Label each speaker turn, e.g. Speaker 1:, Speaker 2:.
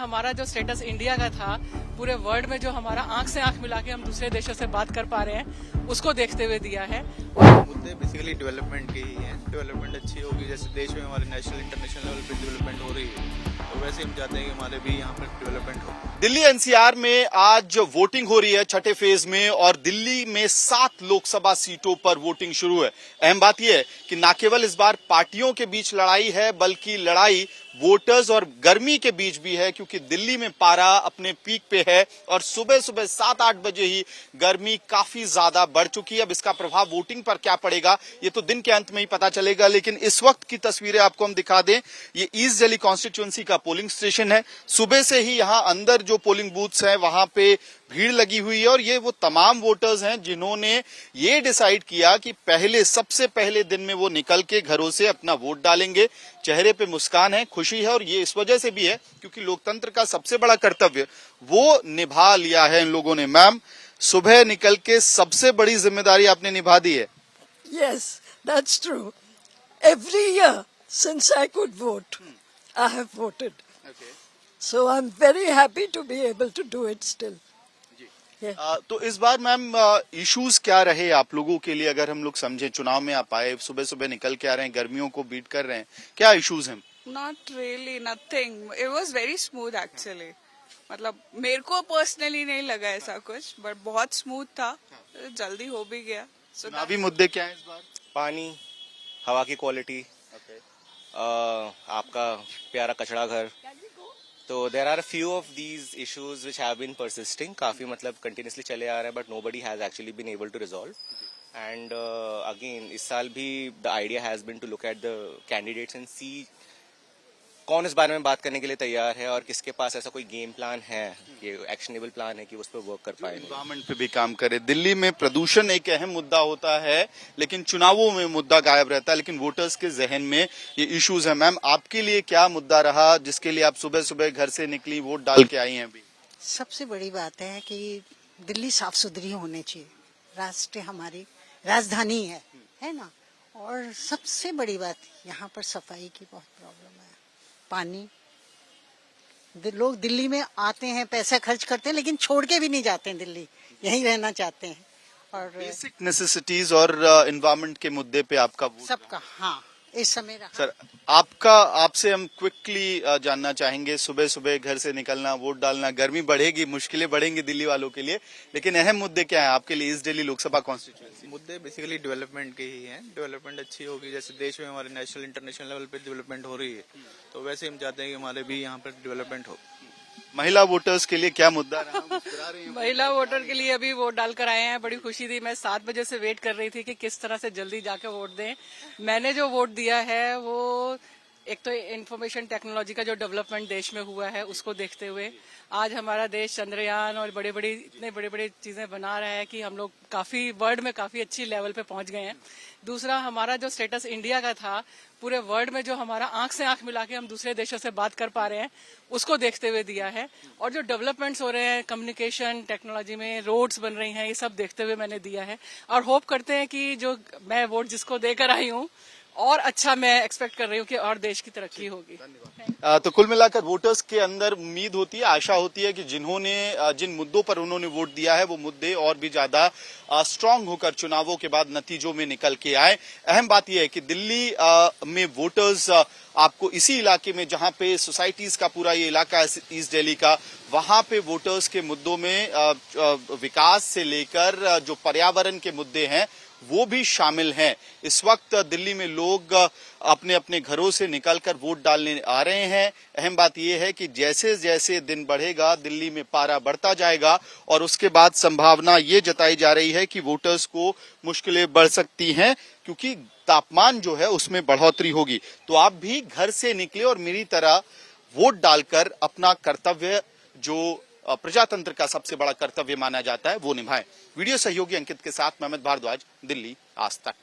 Speaker 1: हमारा जो status India का था, पूरे वर्ल्ड में जो हमारा आंख से आंख मिला के हम दूसरे देशों से बात कर पा रहे हैं, उसको देखते हुए दिया है।
Speaker 2: मुद्दे बेसिकली डेवलपमेंट के ही हैं। डेवलपमेंट अच्छी होगी, जैसे देश में हमारे नेशनल इंटरनेशनल लेवल पे डेवलपमेंट हो रही है, तो वैसे हम चाहते हैं कि हमारे भी यहाँ पर डेवलपमेंट हो।
Speaker 3: दिल्ली एनसीआर में आज वोटिंग हो रही है छठे फेज में, और दिल्ली में 7 लोकसभा सीटों पर वोटिंग शुरू है। अहम बात यह है कि न केवल इस बार पार्टियों के बीच लड़ाई है, बल्कि लड़ाई वोटर्स और गर्मी के बीच भी है, क्योंकि दिल्ली में पारा अपने पीक पे है और सुबह सुबह 7-8 बजे ही गर्मी काफी ज्यादा बढ़ चुकी है। अब इसका प्रभाव वोटिंग पर क्या पड़ेगा ये तो दिन के अंत में ही पता चलेगा, लेकिन इस वक्त की तस्वीरें आपको हम दिखा दें। ये ईस्ट दिल्ली कॉन्स्टिट्यूएंसी का पोलिंग स्टेशन है। सुबह से ही यहां अंदर जो पोलिंग बूथ्स हैं वहां पे भीड़ लगी हुई है, और ये वो तमाम वोटर्स हैं जिन्होंने ये डिसाइड किया कि सबसे पहले दिन में वो निकल के घरों से अपना वोट डालेंगे। चेहरे पे मुस्कान है, खुशी है, और ये इस वजह से भी है क्योंकि लोकतंत्र का सबसे बड़ा कर्तव्य वो निभा लिया है इन लोगों ने। मैम, सुबह निकल के सबसे बड़ी जिम्मेदारी आपने निभा दी है।
Speaker 4: Yes, that's true. Every year since I could vote, I have voted.
Speaker 3: Okay.
Speaker 4: So I'm very happy to be able to do it still.
Speaker 3: तो इस बार मैम इश्यूज क्या रहे आप लोगों के लिए, अगर हम लोग समझे? चुनाव में आप आए, सुबह सुबह निकल के आ रहे हैं, गर्मियों को बीट कर रहे हैं, क्या इश्यूज हैं?
Speaker 5: Not really, nothing. It was very smooth actually. मतलब मेरे को पर्सनली नहीं लगा ऐसा कुछ, बट बहुत स्मूथ था, जल्दी हो भी गया।
Speaker 3: चुनावी मुद्दे क्या हैं इस बार?
Speaker 6: पानी, हवा की क्वालिटी, आपका प्यारा कचड़ा घर। तो there are few of these issues which have been persisting, काफी मतलब कंटिन्यूसली चले आ रहे हैं, but nobody has actually been able to resolve. And again इस साल भी the idea has been to look at the candidates and see कौन इस बारे में बात करने के लिए तैयार है और किसके पास ऐसा कोई गेम प्लान है, ये एक्शनेबल प्लान है कि उस पर वर्क कर पाए,
Speaker 3: एनवायरमेंट पे भी काम करे। दिल्ली में प्रदूषण एक अहम मुद्दा होता है, लेकिन चुनावों में मुद्दा गायब रहता है, लेकिन वोटर्स के जहन में ये इश्यूज है। मैम, आपके लिए क्या मुद्दा रहा जिसके लिए आप सुबह सुबह घर से निकली, वोट डाल के आई हैं अभी?
Speaker 7: सबसे बड़ी बात है कि दिल्ली साफ सुथरी होनी चाहिए, राष्ट्र हमारी राजधानी है ना। और सबसे बड़ी बात, यहाँ पर सफाई की बहुत प्रॉब्लम है। पानी, लोग दिल्ली में आते हैं, पैसा खर्च करते हैं, लेकिन छोड़ के भी नहीं जाते हैं दिल्ली, यहीं रहना चाहते हैं। और
Speaker 3: बेसिक नेसेसिटीज और एनवायरमेंट के मुद्दे पे आपका
Speaker 7: सबका, हाँ, इस समय रहा।
Speaker 3: सर, आपसे हम क्विकली जानना चाहेंगे, सुबह सुबह घर से निकलना, वोट डालना, गर्मी बढ़ेगी, मुश्किलें बढ़ेंगी दिल्ली वालों के लिए, लेकिन अहम मुद्दे क्या है आपके लिए ईस्ट दिल्ली लोकसभा कॉन्स्टिट्यूएंसी?
Speaker 2: मुद्दे बेसिकली डेवलपमेंट के ही हैं। डेवलपमेंट अच्छी होगी, जैसे देश में हमारे नेशनल इंटरनेशनल लेवल पे डेवलपमेंट हो रही है, तो वैसे हम चाहते हैं कि हमारे भी यहाँ पर डेवलपमेंट हो।
Speaker 3: महिला वोटर्स के लिए क्या मुद्दा रहा?
Speaker 1: महिला वोटर के लिए अभी वोट डाल कर आए हैं, बड़ी खुशी थी। मैं 7 बजे से वेट कर रही थी कि किस तरह से जल्दी जाके वोट दें। मैंने जो वोट दिया है वो एक तो इंफॉर्मेशन टेक्नोलॉजी का जो डेवलपमेंट देश में हुआ है उसको देखते हुए, आज हमारा देश चंद्रयान और इतने बड़े बड़े चीजें बना रहा है कि हम लोग काफी वर्ल्ड में काफी अच्छी लेवल पे पहुंच गए हैं। दूसरा, हमारा जो स्टेटस इंडिया का था, पूरे वर्ल्ड में जो हमारा आंख से आंख मिला के हम दूसरे देशों से बात कर पा रहे हैं, उसको देखते हुए दिया है। और जो डेवलपमेंट्स हो रहे हैं कम्युनिकेशन टेक्नोलॉजी में, रोड्स बन रही हैं, ये सब देखते हुए मैंने दिया है। और होप करते हैं कि जो मैं वोट जिसको देकर आई हूँ, और अच्छा मैं एक्सपेक्ट कर रही हूँ कि और देश की तरक्की होगी।
Speaker 3: तो कुल मिलाकर वोटर्स के अंदर उम्मीद होती है, आशा होती है कि जिन मुद्दों पर उन्होंने वोट दिया है वो मुद्दे और भी ज्यादा स्ट्रांग होकर चुनावों के बाद नतीजों में निकल के आए। अहम बात यह है कि दिल्ली में वोटर्स आपको इसी इलाके में, जहां पे सोसाइटीज का पूरा ये इलाका है ईस्ट दिल्ली का, वहां पे वोटर्स के मुद्दों में विकास से लेकर जो पर्यावरण के मुद्दे हैं वो भी शामिल हैं। इस वक्त दिल्ली में लोग अपने अपने घरों से निकलकर वोट डालने आ रहे हैं। अहम बात यह है कि जैसे जैसे दिन बढ़ेगा दिल्ली में पारा बढ़ता जाएगा, और उसके बाद संभावना ये जताई जा रही है कि वोटर्स को मुश्किलें बढ़ सकती हैं, क्योंकि तापमान जो है उसमें बढ़ोतरी होगी। तो आप भी घर से निकले और मेरी तरह वोट डालकर अपना कर्तव्य, जो प्रजातंत्र का सबसे बड़ा कर्तव्य माना जाता है, वो निभाएं। वीडियो सहयोगी अंकित के साथ मोहम्मद भारद्वाज, दिल्ली आज तक।